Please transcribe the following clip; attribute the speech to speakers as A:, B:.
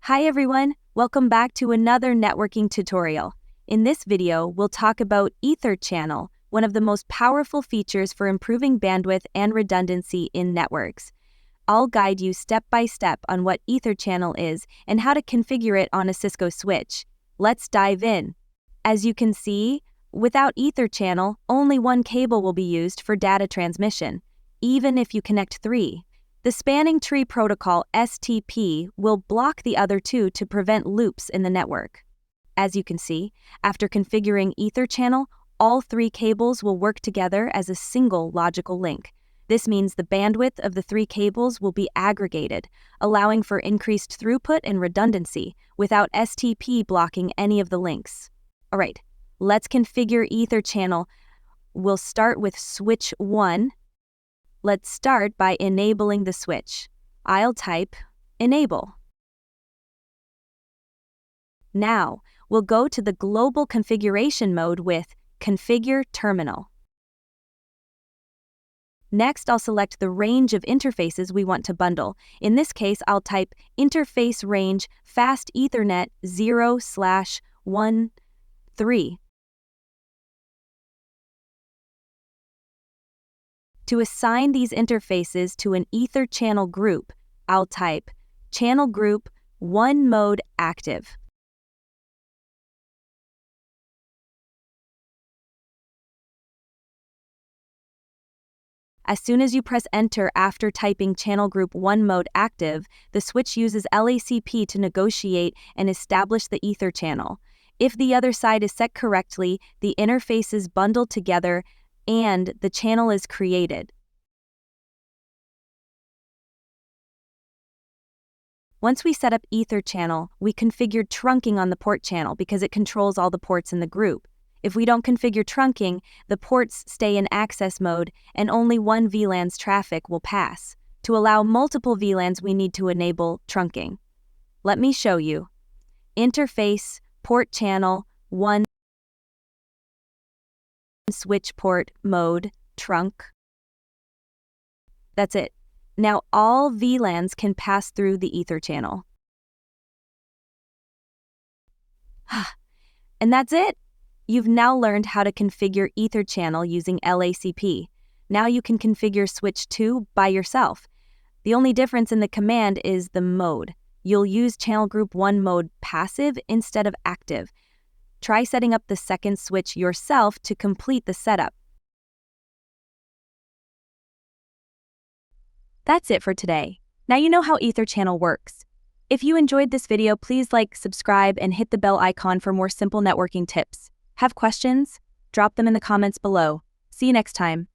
A: Hi everyone, welcome back to another networking tutorial. In this video, we'll talk about EtherChannel, one of the most powerful features for improving bandwidth and redundancy in networks. I'll guide you step by step on what EtherChannel is and how to configure it on a Cisco switch. Let's dive in. As you can see, without EtherChannel, only one cable will be used for data transmission, even if you connect three. The spanning tree protocol STP will block the other two to prevent loops in the network. As you can see, after configuring EtherChannel, all three cables will work together as a single logical link. This means the bandwidth of the three cables will be aggregated, allowing for increased throughput and redundancy without STP blocking any of the links. All right, let's configure EtherChannel. We'll start with switch 1. Let's start by enabling the switch. I'll type enable. Now, we'll go to the global configuration mode with configure terminal. Next, I'll select the range of interfaces we want to bundle. In this case, I'll type interface range fast Ethernet 0/1.3. To assign these interfaces to an EtherChannel group, I'll type channel group 1 mode active. As soon as you press enter after typing channel group 1 mode active, the switch uses LACP to negotiate and establish the EtherChannel. If the other side is set correctly, the interfaces bundle together and the channel is created. Once we set up EtherChannel, we configured trunking on the port channel because it controls all the ports in the group. If we don't configure trunking, the ports stay in access mode and only one VLAN's traffic will pass. To allow multiple VLANs, we need to enable trunking. Let me show you. Interface, port channel, 1, switch port mode, trunk. That's it. Now all VLANs can pass through the EtherChannel. And that's it! You've now learned how to configure EtherChannel using LACP. Now you can configure switch 2 by yourself. The only difference in the command is the mode. You'll use channel group 1 mode passive instead of active. Try setting up the second switch yourself to complete the setup. That's it for today. Now you know how EtherChannel works. If you enjoyed this video, please like, subscribe, and hit the bell icon for more simple networking tips. Have questions? Drop them in the comments below. See you next time.